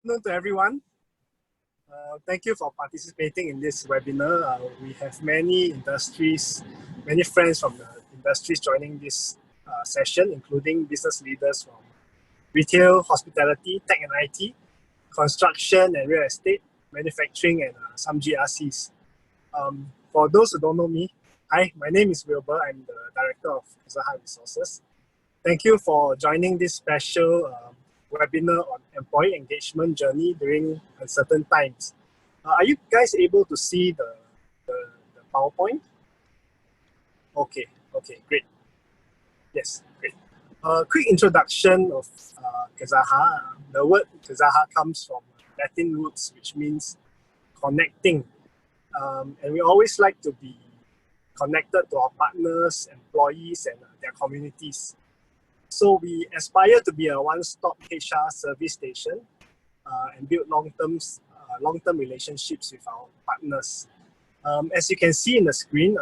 Afternoon to everyone. Thank you for participating in this webinar. We have many many friends from the industries joining this session, including business leaders from retail, hospitality, tech and IT, construction and real estate, manufacturing, and some GRCs. For those who don't know me, hi, my name is Wilbur. I'm the director of Cazaja Resources. Thank you for joining this special webinar on employee engagement journey during uncertain times. Are you guys able to see the PowerPoint? Okay, great. Yes, great. Quick introduction of Cazaja. The word Cazaja comes from Latin roots, which means connecting. And we always like to be connected to our partners, employees, and their communities. So we aspire to be a one-stop HR service station and build long-term relationships with our partners. As you can see in the screen,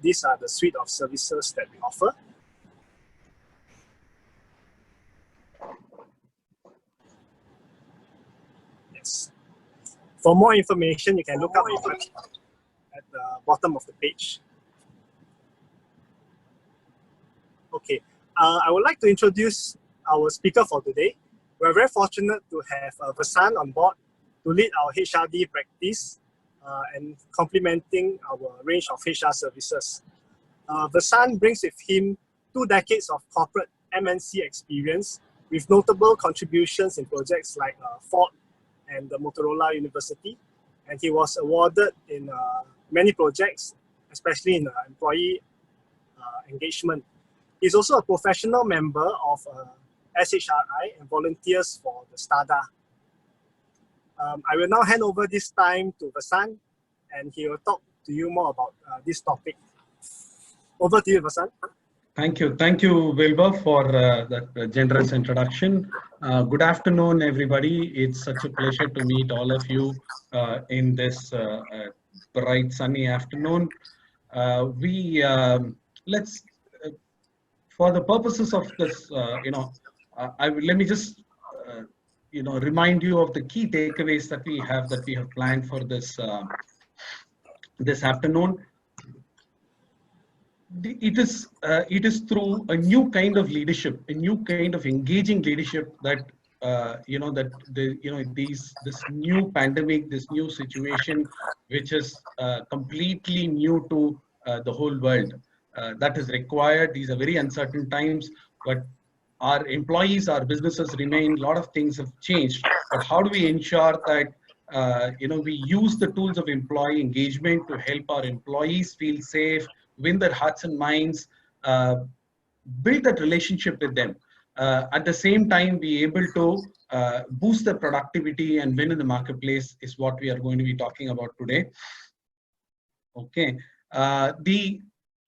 these are the suite of services that we offer. Yes. For more information, you can look up at the bottom of the page. Okay. I would like to introduce our speaker for today. We're very fortunate to have Vasanth on board to lead our HRD practice and complementing our range of HR services. Vasanth brings with him 2 decades of corporate MNC experience with notable contributions in projects like Ford and the Motorola University. And he was awarded in many projects, especially in employee engagement. He's also a professional member of SHRI and volunteers for the STADA. I will now hand over this time to Vasanth, and he will talk to you more about this topic. Over to you, Vasanth. Thank you, Wilbur, for that generous introduction. Good afternoon, everybody. It's such a pleasure to meet all of you in this bright, sunny afternoon. For the purposes of this, let me just, remind you of the key takeaways that we have planned for this this afternoon. It is through a new kind of leadership, a new kind of engaging leadership that this new pandemic, this new situation, which is completely new to the whole world. That is required. These are very uncertain times, but our employees, our businesses remain. A lot of things have changed. But how do we ensure that we use the tools of employee engagement to help our employees feel safe, win their hearts and minds, build that relationship with them. At the same time, be able to boost their productivity and win in the marketplace is what we are going to be talking about today. Okay.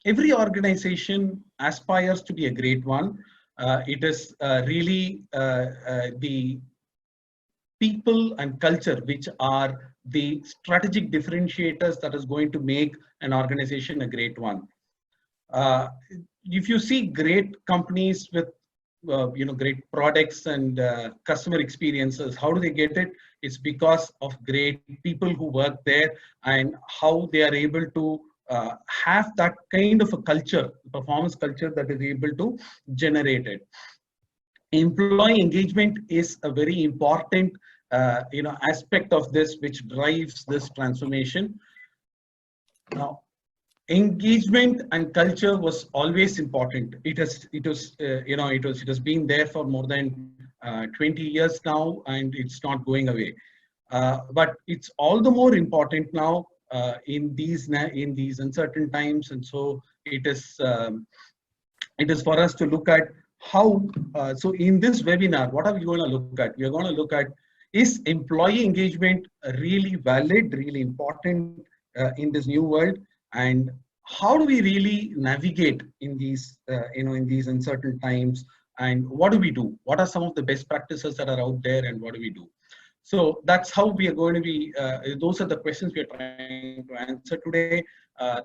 Every organization aspires to be a great one. It is really the people and culture which are the strategic differentiators that is going to make an organization a great one. If you see great companies with great products and customer experiences, how do they get it? It's because of great people who work there and how they are able to have that kind of a culture, performance culture that is able to generate it. Employee engagement is a very important aspect of this, which drives this transformation. Now, engagement and culture was always important. It has been there for more than 20 years now, and it's not going away. But it's all the more important now in these uncertain times, and so it is for us to look at how. So in this webinar, what are we going to look at? We are going to look at, is employee engagement really valid, really important in this new world, and how do we really navigate in these in these uncertain times, and what do we do? What are some of the best practices that are out there, and what do we do? So that's how we are going to be, those are the questions we are trying to answer today.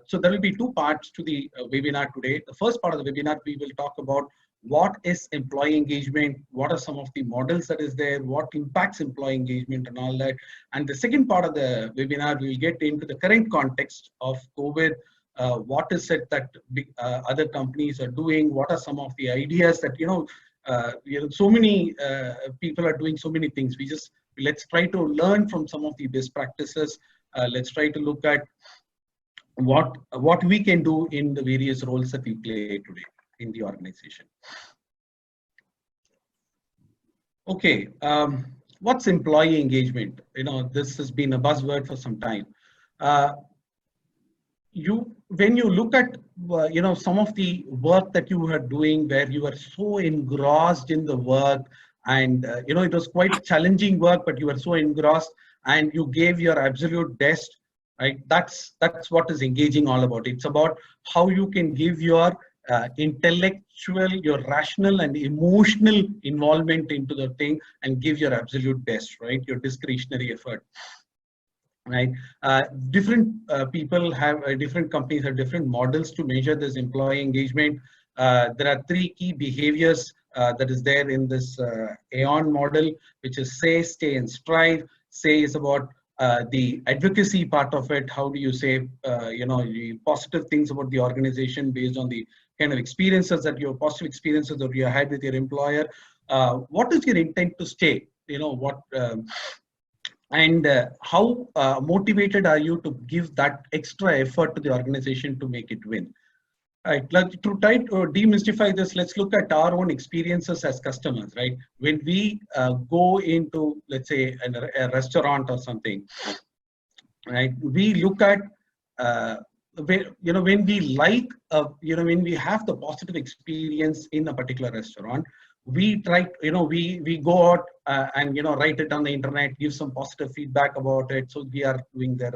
So there will be 2 parts to the webinar today. The first part of the webinar, we will talk about what is employee engagement, what are some of the models that is there, what impacts employee engagement and all that. And the second part of the webinar, we'll get into the current context of COVID. What is it that other companies are doing? What are some of the ideas that, so many people are doing so many things. Let's try to learn from some of the best practices. Let's try to look at what we can do in the various roles that we play today in the organization. Okay, what's employee engagement? This has been a buzzword for some time. When you look at some of the work that you were doing, where you were so engrossed in the work, and it was quite challenging work, but you were so engrossed and you gave your absolute best, right? That's what is engaging all about. It's about how you can give your intellectual, your rational and emotional involvement into the thing and give your absolute best, right? Your discretionary effort. Right, different people have different companies have different models to measure this employee engagement. There are 3 key behaviors that is there in this Aon model, which is say, stay, and strive. Say is about the advocacy part of it. How do you say the positive things about the organization based on the kind of experiences that your positive experiences that you had with your employer? What is your intent to stay? How motivated are you to give that extra effort to the organization to make it win? Right. To try to demystify this, let's look at our own experiences as customers, right? When we go into, let's say, a restaurant or something, right? We look at, when we like, when we have the positive experience in a particular restaurant, we try, we go out and write it on the internet, give some positive feedback about it. So we are doing that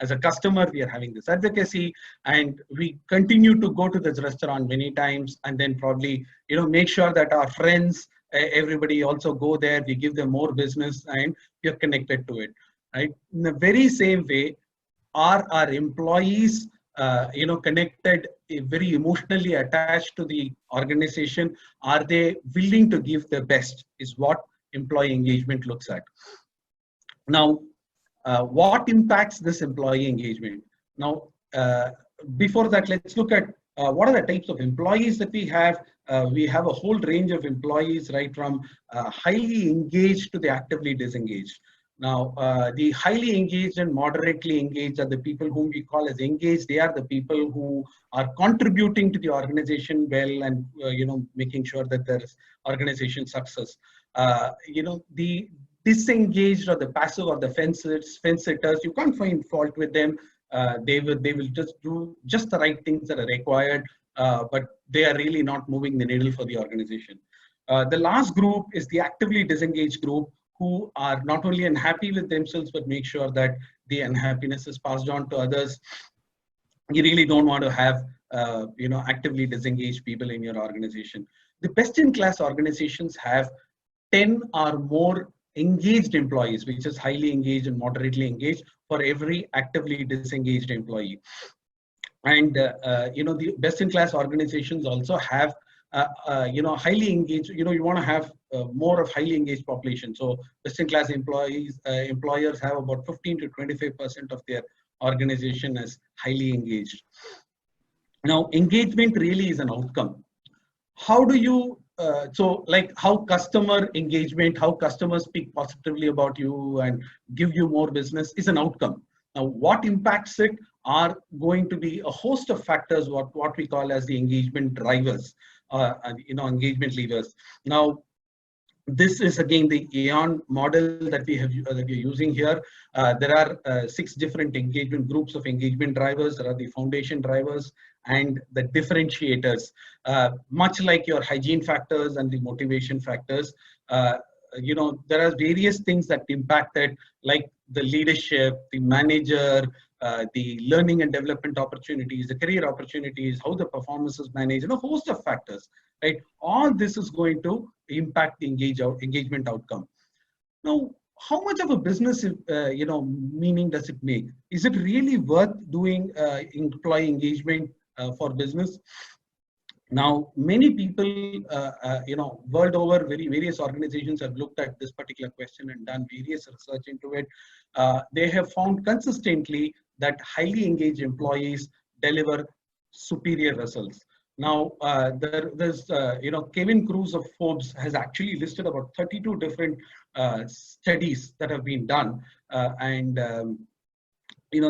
as a customer, we are having this advocacy, and we continue to go to this restaurant many times, and then probably make sure that our friends, everybody also go there. We give them more business, and we are connected to it. Right? In the very same way, are our employees connected, very emotionally attached to the organization? Are they willing to give their best? Is what employee engagement looks at. Now, what impacts this employee engagement? Now, before that, let's look at what are the types of employees that we have. We have a whole range of employees, right from highly engaged to the actively disengaged. Now, the highly engaged and moderately engaged are the people whom we call as engaged. They are the people who are contributing to the organization well, and making sure that there is organization success. The disengaged or the passive or the fence sitters, you can't find fault with them. They will just do just the right things that are required, but they are really not moving the needle for the organization. The last group is the actively disengaged group, who are not only unhappy with themselves, but make sure that the unhappiness is passed on to others. You really don't want to have actively disengaged people in your organization. The best-in-class organizations have 10 or more engaged employees, which is highly engaged and moderately engaged, for every actively disengaged employee. And the best-in-class organizations also have highly engaged. You want to have more of highly engaged population. So best-in-class employers have about 15 to 25% of their organization as highly engaged. Now, engagement really is an outcome. How do you like how customer engagement, how customers speak positively about you and give you more business is an outcome. Now, what impacts it are going to be a host of factors, what we call as the engagement drivers, engagement levers. Now, this is again the Aon model that we are using here. There are 6 different engagement groups of engagement drivers. There are the foundation drivers and the differentiators. Much like your hygiene factors and the motivation factors, there are various things that impact it, like the leadership, the manager, the learning and development opportunities, the career opportunities, how the performance is managed, a host of factors, right? All this is going to impact the engagement outcome. Now, how much of a business, meaning does it make? Is it really worth doing employee engagement for business? Now, many people, world over, various organizations have looked at this particular question and done various research into it. They have found consistently that highly engaged employees deliver superior results. Now, Kevin Cruz of Forbes has actually listed about 32 different studies that have been done,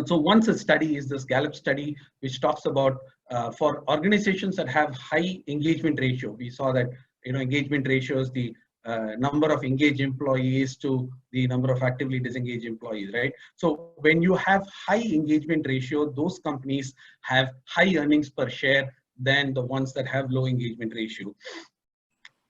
so one such study is this Gallup study, which talks about for organizations that have high engagement ratio. We saw that engagement ratio is the number of engaged employees to the number of actively disengaged employees, right? So when you have high engagement ratio, those companies have high earnings per share than the ones that have low engagement ratio.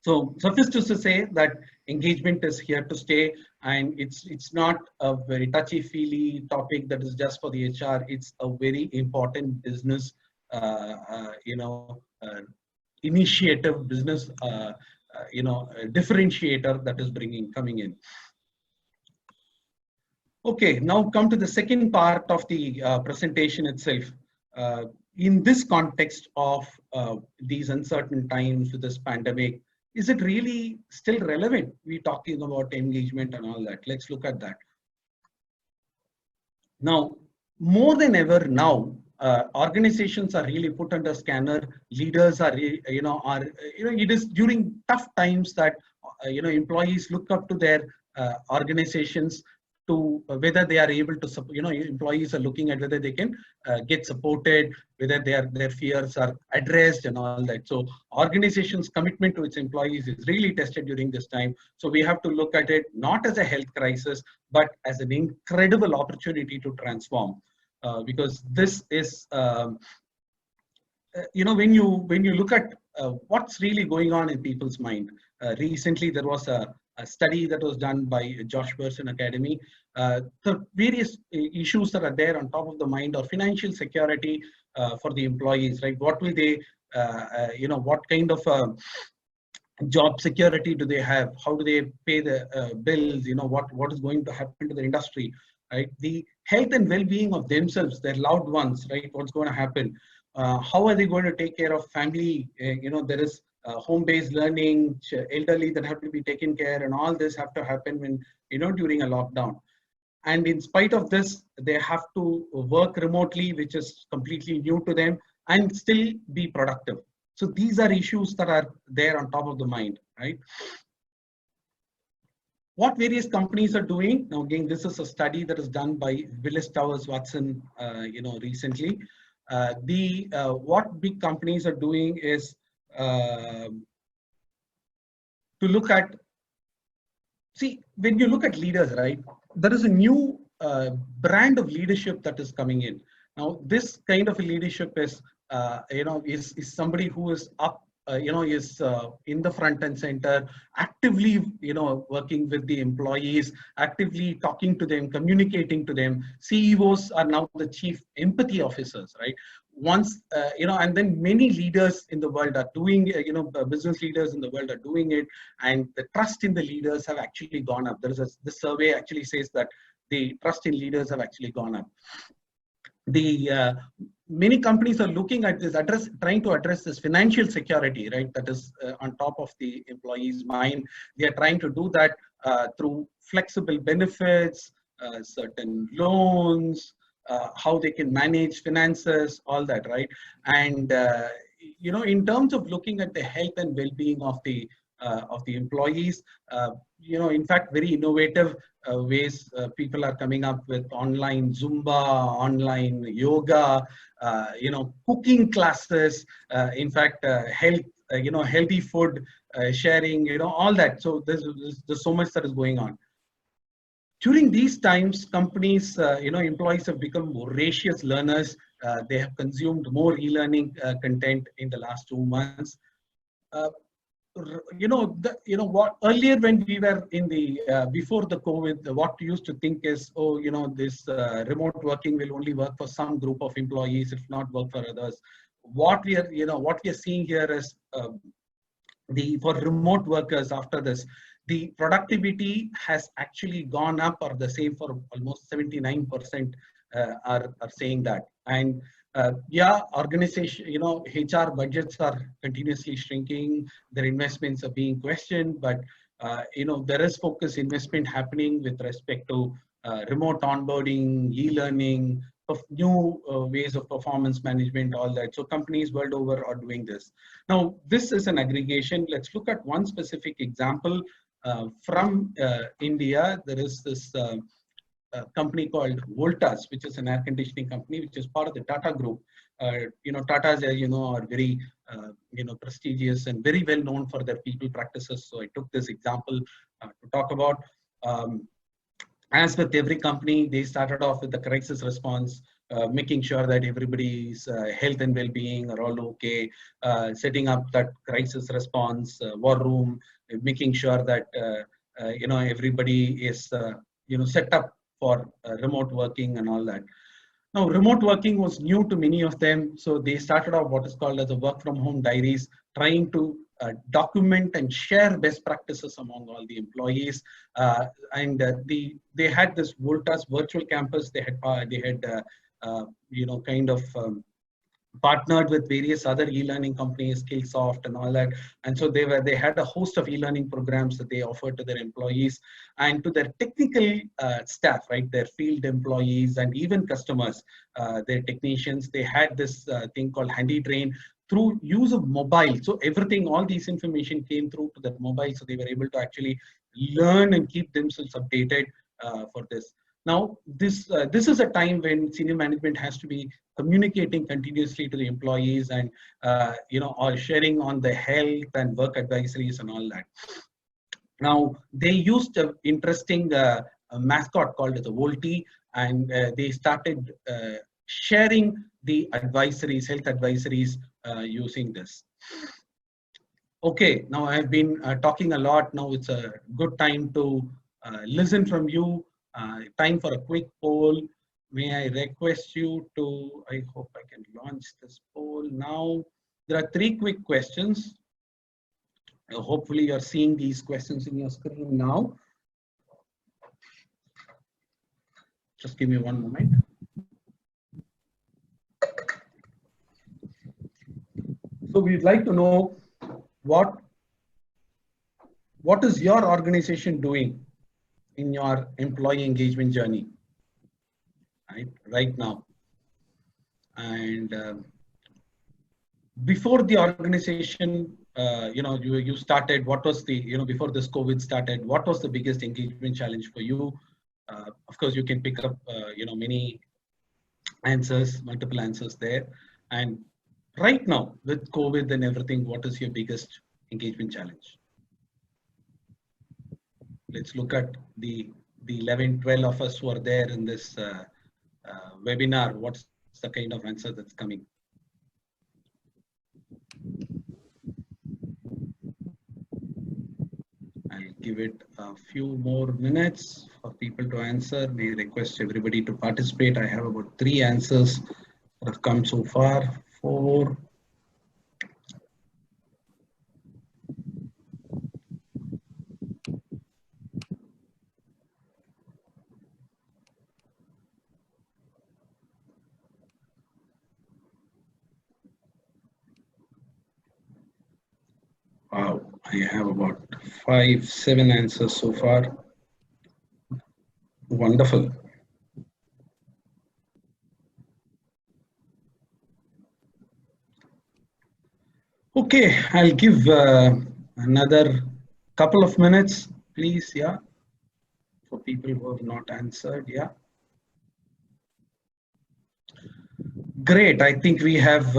So suffice to say that engagement is here to stay, and it's not a very touchy-feely topic that is just for the HR. It's a very important business, initiative, business, differentiator that is coming in. Okay, now come to the second part of the presentation itself. In this context of these uncertain times with this pandemic, is it really still relevant? We're talking about engagement and all that. Let's look at that. Now, more than ever now, organizations are really put under scanner. Leaders are, it is during tough times that, employees look up to their organizations to whether they are able to, employees are looking at whether they can get supported, whether their fears are addressed and all that. So organizations' commitment to its employees is really tested during this time. So we have to look at it not as a health crisis, but as an incredible opportunity to transform. Because this is, when you look at what's really going on in people's mind. Recently, there was a study that was done by Josh Bersin Academy. The various issues that are there on top of the mind are financial security for the employees, right? What will they, what kind of job security do they have? How do they pay the bills? What is going to happen to the industry, right? The health and well-being of themselves, their loved ones, right? What's going to happen? How are they going to take care of family? There is home-based learning, elderly that have to be taken care, and all this have to happen when, during a lockdown. And in spite of this, they have to work remotely, which is completely new to them, and still be productive. So these are issues that are there on top of the mind, right? What various companies are doing. Now, again, this is a study that is done by Willis Towers Watson, recently. What big companies are doing is to look at, when you look at leaders, right, there is a new brand of leadership that is coming in. Now, this kind of a leadership is, is somebody who is up, is in the front and center, actively, working with the employees, actively talking to them, communicating to them. CEOs are now the chief empathy officers, right? Once, and then many leaders in the world are doing, business leaders in the world are doing it, and the trust in the leaders have actually gone up. This survey actually says that the trust in leaders have actually gone up. Many companies are looking at this, trying to address this financial security, right? That is on top of the employee's mind. They are trying to do that through flexible benefits, certain loans, how they can manage finances, all that, right? And in terms of looking at the health and well-being of the employees, in fact, very innovative ways people are coming up with online Zumba, online yoga, cooking classes, in fact, health, healthy food sharing, all that. So there's so much that is going on. During these times, companies, employees have become voracious learners. They have consumed more e-learning content in the last 2 months. What earlier when we were in the before the COVID, what we used to think is, this remote working will only work for some group of employees, if not work for others. What we are seeing here is for remote workers after this, the productivity has actually gone up, or the same for almost 79% are saying that. And Yeah, organization, HR budgets are continuously shrinking. Their investments are being questioned, but there is focus investment happening with respect to remote onboarding, e-learning, of new ways of performance management, all that. So companies world over are doing this. Now, this is an aggregation. Let's look at one specific example from India. There is this company called Voltas, which is an air conditioning company, which is part of the Tata Group. Tatas, as you know, are very, prestigious and very well known for their people practices. So I took this example to talk about. As with every company, they started off with the crisis response, making sure that everybody's health and well-being are all okay, setting up that crisis response war room, making sure that everybody is set up for remote working and all that. Now, remote working was new to many of them, so they started off what is called as a work from home diaries, trying to document and share best practices among all the employees. They had this Voltas virtual campus. They had partnered with various other e-learning companies, Skillsoft and all that. And so they had a host of e-learning programs that they offered to their employees and to their technical staff, right? Their field employees and even customers, their technicians. They had this thing called Handy Train through use of mobile. So everything, all these information came through to the mobile. So they were able to actually learn and keep themselves updated for this. Now, this is a time when senior management has to be communicating continuously to the employees and or sharing on the health and work advisories and all that. Now, they used an interesting a mascot called the Volti, and they started sharing the advisories, health advisories using this. Okay, now I've been talking a lot. Now it's a good time to listen from you. Time for a quick poll. May I request you to, I hope I can launch this poll now. There are 3 quick questions. Hopefully you're seeing these questions in your screen now. Just give me one moment. So we'd like to know what is your organization doing in your employee engagement journey right now. And before the organization, you started, what was the, before this COVID started, what was the biggest engagement challenge for you? Of course, you can pick up, many answers, multiple answers there. And right now with COVID and everything, what is your biggest engagement challenge? Let's look at the 11, 12 of us who are there in this webinar. What's the kind of answer that's coming? I'll give it a few more minutes for people to answer. May request everybody to participate. I have about 3 answers that have come so far. 4. Wow, I have about 5, 7 answers so far. Wonderful. Okay, I'll give another couple of minutes, please. Yeah, for people who have not answered. Yeah. Great. I think we have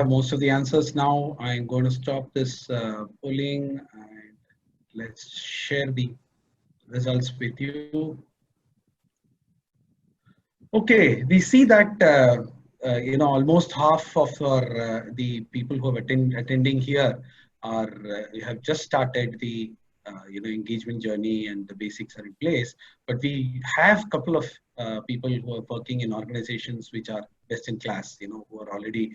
most of the answers now. I'm going to stop this polling and let's share the results with you. Okay, we see that almost half of our the people who have attending here are have just started the engagement journey and the basics are in place. But we have a couple of people who are working in organizations which are best in class, who are already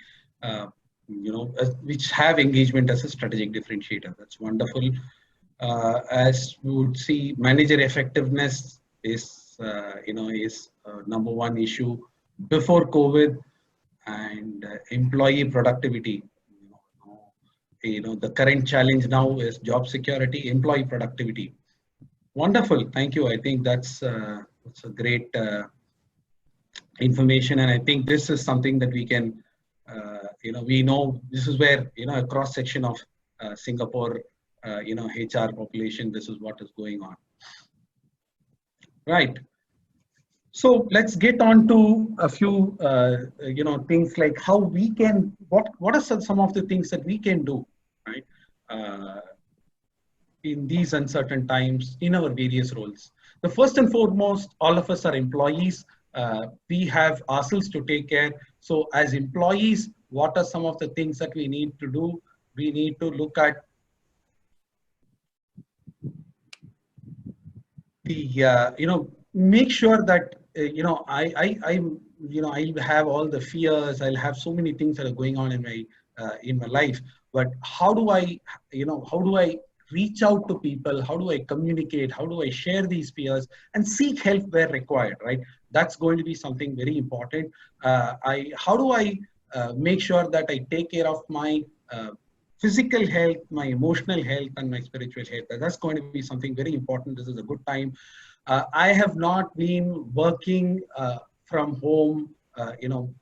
which have engagement as a strategic differentiator. That's wonderful. As we would see, manager effectiveness is is number 1 issue before COVID, and employee productivity. The current challenge now is job security, employee productivity. Wonderful, thank you. I think that's a great information, and I think this is something that we can, we know this is where a cross section of Singapore, HR population. This is what is going on, right? So let's get on to a few, things like how we can, what are some of the things that we can do, right? In these uncertain times in our various roles. The first and foremost, all of us are employees. We have ourselves to take care. So as employees, what are some of the things that we need to do? We need to look at the, make sure that, I'll have all the fears. I'll have so many things that are going on in my life. But how do I reach out to people? How do I communicate? How do I share these fears and seek help where required, right? That's going to be something very important. How do I make sure that I take care of my physical health, my emotional health, and my spiritual health? That's going to be something very important. This is a good time. I have not been working from home.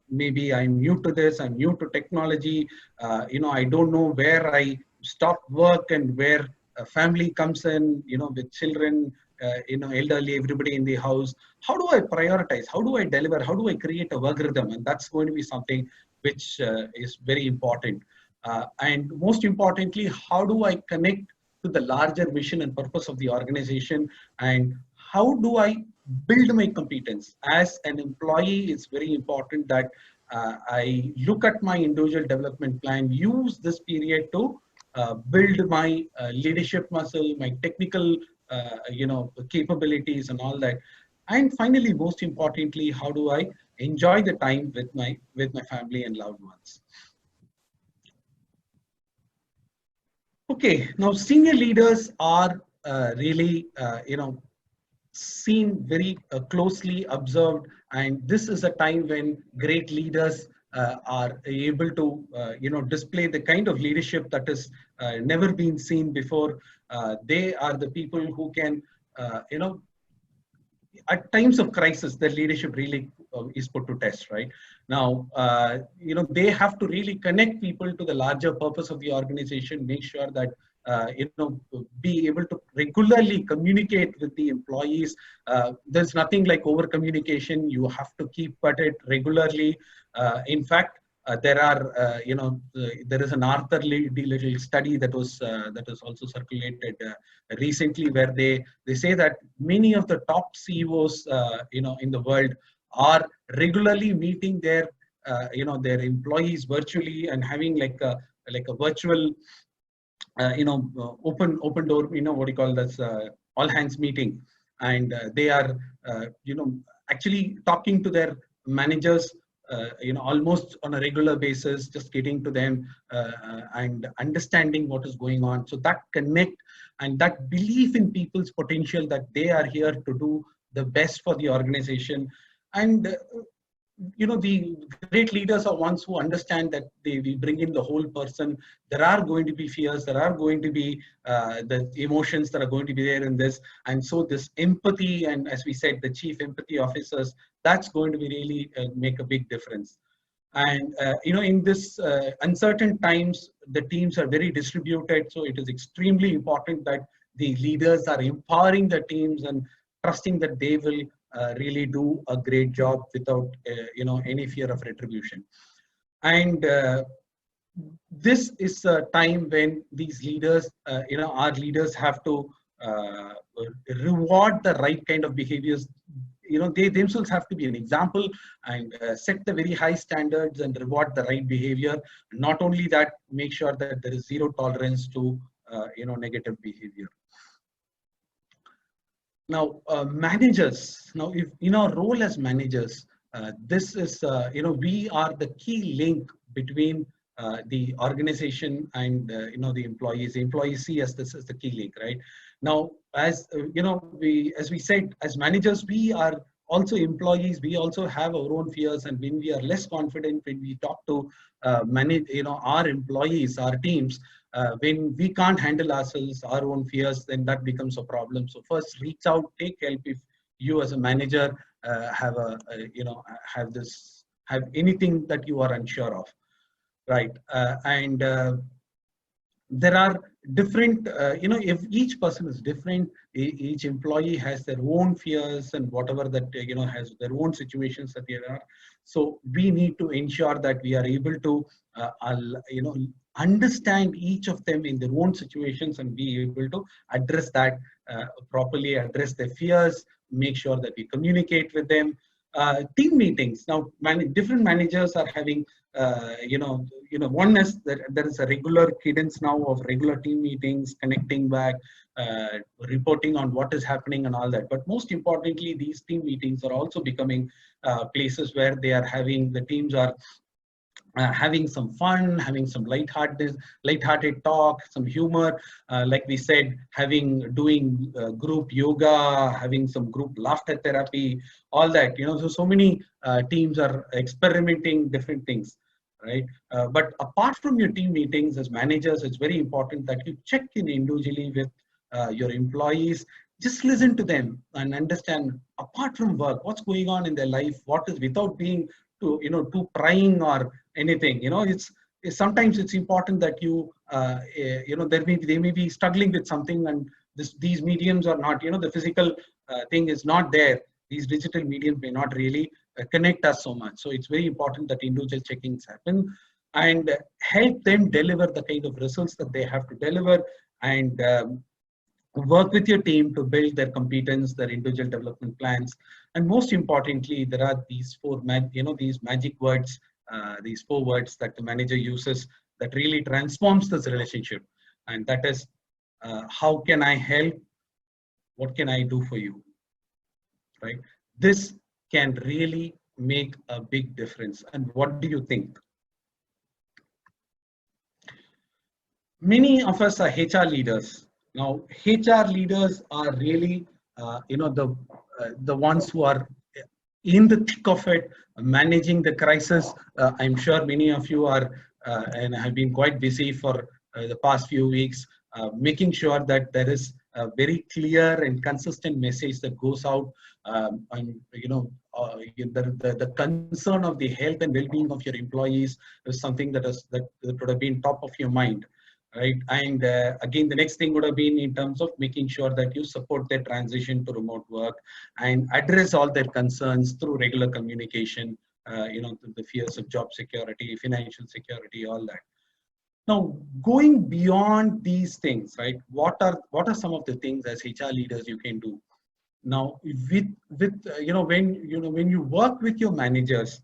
Maybe I'm new to this. I'm new to technology. I don't know where I stop work and where family comes in, with children, elderly, everybody in the house. How do I prioritize? How do I deliver? How do I create a work rhythm? And that's going to be something which is very important. And most importantly, how do I connect to the larger vision and purpose of the organization? And how do I build my competence? As an employee, it's very important that I look at my individual development plan, use this period to build my leadership muscle, my technical, capabilities and all that. And finally, most importantly, how do I enjoy the time with my family and loved ones? Okay, now senior leaders are really, seen very closely observed, and this is a time when great leaders are able to, display the kind of leadership that has never been seen before. They are the people who can, at times of crisis, their leadership really is put to test, right? Now, they have to really connect people to the larger purpose of the organization, make sure that, be able to regularly communicate with the employees. There's nothing like over communication. You have to keep at it regularly. In fact, there are, there is an Arthur Lee little study that was also circulated recently, where they say that many of the top CEOs, in the world are regularly meeting their, their employees virtually and having like a virtual, open door, what do you call this, all hands meeting, and they are, actually talking to their managers, almost on a regular basis, just getting to them and understanding what is going on. So that connect and that belief in people's potential, that they are here to do the best for the organization. And the great leaders are ones who understand that we bring in the whole person. There are going to be fears, there are going to be the emotions that are going to be there in this. And so this empathy, and as we said, the chief empathy officers, that's going to be really make a big difference. And, in this uncertain times, the teams are very distributed. So it is extremely important that the leaders are empowering the teams and trusting that they will really do a great job without, any fear of retribution. And this is a time when these leaders, our leaders have to reward the right kind of behaviors. They themselves have to be an example and set the very high standards and reward the right behavior. Not only that, make sure that there is zero tolerance to, negative behavior. Now, managers, now if in our role as managers, this is, we are the key link between the organization and, the employees. The employees see us this as the key link, right? Now, as, as we said, as managers, we are also employees, we also have our own fears, and when we are less confident, when we talk to manage, our employees, our teams, when we can't handle ourselves, our own fears, then that becomes a problem. So first, reach out, take help. If you as a manager have have anything that you are unsure of, right? And there are different, if each person is different, each employee has their own fears and whatever that, has their own situations that there are. So we need to ensure that we are able to, understand each of them in their own situations and be able to address that properly, address their fears, make sure that we communicate with them. Team meetings now, different managers are having, one is that there is a regular cadence now of regular team meetings, connecting back, reporting on what is happening and all that. But most importantly, these team meetings are also becoming places where they are having, the teams are having some fun, having some lighthearted talk, some humor, like we said, doing group yoga, having some group laughter therapy, all that. So many teams are experimenting different things, right? But apart from your team meetings, as managers, it's very important that you check in individually with your employees. Just listen to them and understand, apart from work, what's going on in their life, what is, without being too prying or anything. Sometimes it's important that you they may be struggling with something, and these mediums are not, the physical thing is not there. These digital mediums may not really connect us so much. So it's very important that individual check-ins happen and help them deliver the kind of results that they have to deliver, and work with your team to build their competence, their individual development plans. And most importantly, there are these these magic words, these 4 words that the manager uses that really transforms this relationship. And that is, how can I help? What can I do for you? Right? This can really make a big difference. And what do you think? Many of us are HR leaders. Now, HR leaders are really, the ones who are in the thick of it, managing the crisis. I'm sure many of you are and have been quite busy for the past few weeks, making sure that there is a very clear and consistent message that goes out, and the concern of the health and well-being of your employees is something that would have been top of your mind. Right. And again, the next thing would have been in terms of making sure that you support their transition to remote work and address all their concerns through regular communication, the fears of job security, financial security, all that. Now, going beyond these things, right? What are some of the things as HR leaders you can do? Now, when you work with your managers,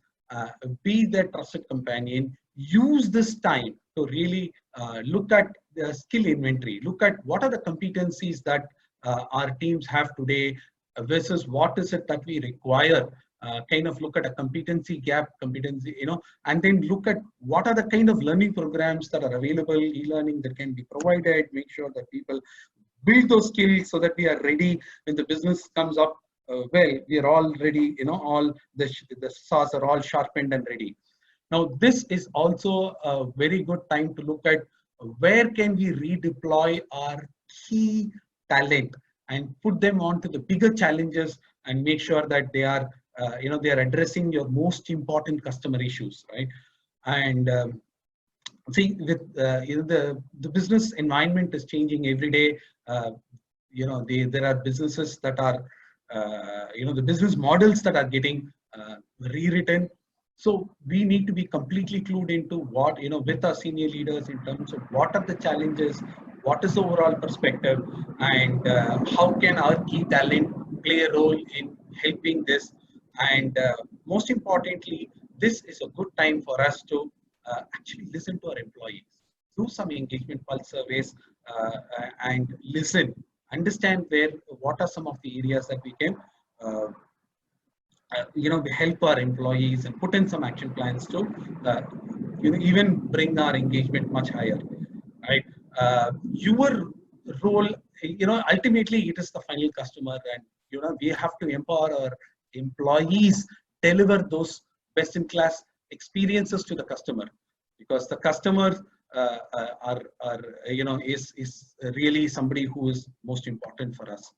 be their trusted companion, use this time to really look at the skill inventory, look at what are the competencies that our teams have today versus what is it that we require. Kind of look at a competency gap, and then look at what are the kind of learning programs that are available, e-learning that can be provided, make sure that people build those skills so that we are ready when the business comes up. We are all ready, all the saws are all sharpened and ready. Now, this is also a very good time to look at where can we redeploy our key talent and put them onto the bigger challenges and make sure that they are, they are addressing your most important customer issues, right? And see, with the business environment is changing every day. There are businesses that are, the business models that are getting rewritten. So we need to be completely clued into what, with our senior leaders in terms of what are the challenges, what is the overall perspective, and how can our key talent play a role in helping this. And most importantly, this is a good time for us to actually listen to our employees, do some engagement pulse surveys, and listen, understand what are some of the areas that we can help our employees and put in some action plans to even bring our engagement much higher, right? Your role, ultimately it is the final customer, and we have to empower our employees deliver those best-in-class experiences to the customer, because the customer are is really somebody who is most important for us.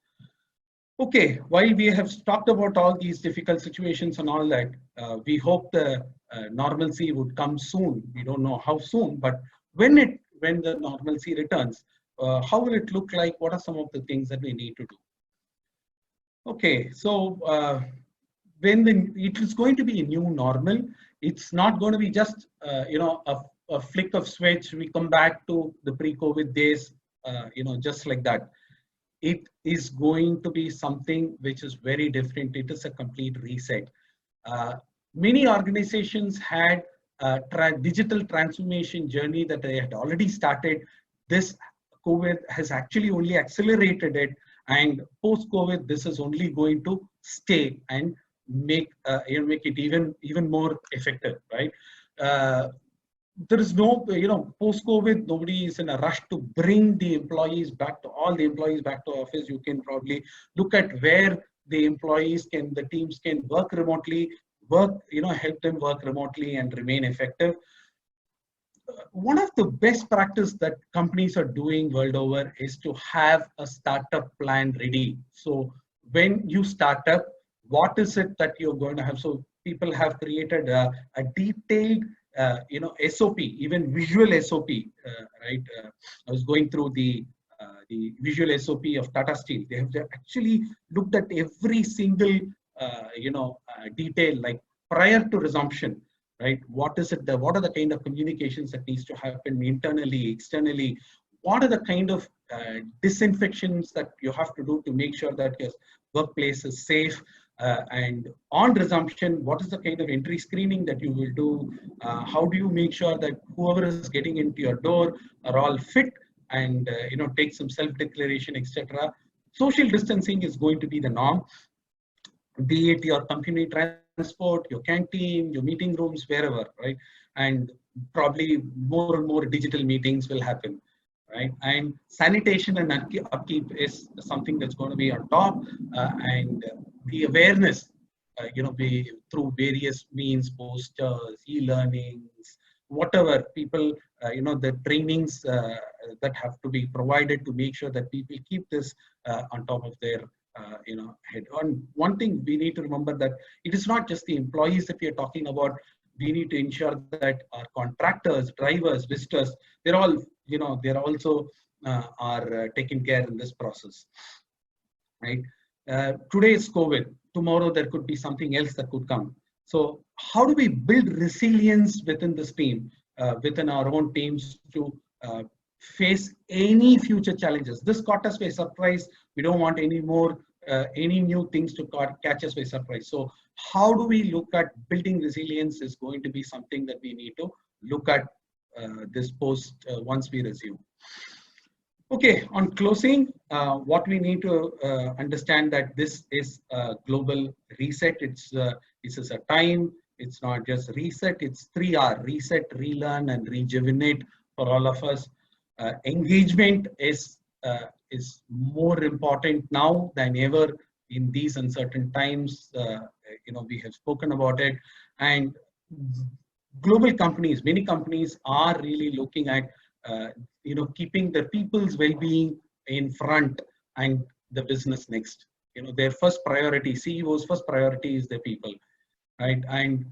Okay, while we have talked about all these difficult situations and all that, we hope the normalcy would come soon. We don't know how soon, but when the normalcy returns, how will it look like? What are some of the things that we need to do? Okay, so it is going to be a new normal. It's not going to be just a flick of switch. We come back to the pre-COVID days, just like that. It is going to be something which is very different. It is a complete reset. Many organizations had a digital transformation journey that they had already started. This COVID has actually only accelerated it, and post-COVID, this is only going to stay and make it even more effective, right? There is no, post-COVID, nobody is in a rush to bring the employees back to office. You can probably look at where the teams can work remotely, help them work remotely and remain effective. One of the best practice that companies are doing world over is to have a startup plan ready. So when you start up, what is it that you're going to have? So people have created a detailed SOP, even visual SOP, right? I was going through the visual SOP of Tata Steel. They have actually looked at every single, detail, like prior to resumption, right? What is it? What are the kind of communications that needs to happen internally, externally? What are the kind of disinfections that you have to do to make sure that your workplace is safe? And on resumption, what is the kind of entry screening that you will do? How do you make sure that whoever is getting into your door are all fit and take some self-declaration, etc. Social distancing is going to be the norm, be it your company transport, your canteen, your meeting rooms, wherever, right? And probably more and more digital meetings will happen, right? And sanitation and upkeep is something that's going to be on top, and the awareness, be through various means, posters, e-learnings, whatever people, the trainings that have to be provided to make sure that people keep this on top of their head. And one thing we need to remember that it is not just the employees that we are talking about. We need to ensure that our contractors, drivers, visitors, they're all, they're also are taken care in this process, right? Today is COVID. Tomorrow there could be something else that could come. So how do we build resilience within this team, within our own teams to face any future challenges? This caught us by surprise. We don't want any more, any new things to catch us by surprise. So how do we look at building resilience is going to be something that we need to look at this post once we resume. Okay, on closing, what we need to understand that this is a global reset. This is a time. It's not just reset. It's 3R: reset, relearn, and rejuvenate for all of us. Engagement is more important now than ever in these uncertain times. We have spoken about it, and global companies, many companies are really looking at keeping the people's well-being in front and the business next. Their first priority, CEO's first priority is the people, right? And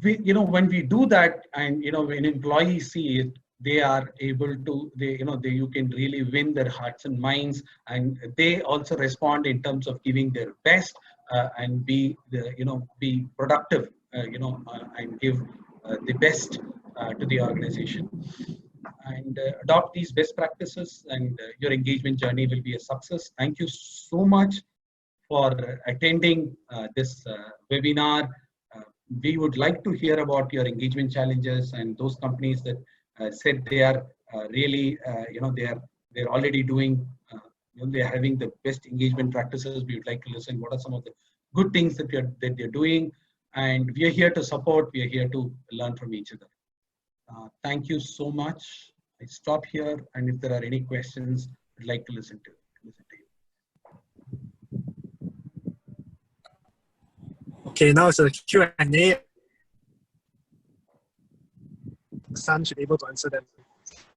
when we do that, and when employees see it, they are able to, you can really win their hearts and minds, and they also respond in terms of giving their best and be productive, and give the best to the organization, and adopt these best practices, and your engagement journey will be a success. Thank you so much for attending this webinar. We would like to hear about your engagement challenges and those companies that said they are really, they're already doing, they're having the best engagement practices. We would like to listen. What are some of the good things that they're doing? And we are here to support. We are here to learn from each other. Thank you so much. I stop here, and if there are any questions, I'd like to listen to you. Okay, now it's a Q&A. Vasanth should be able to answer them.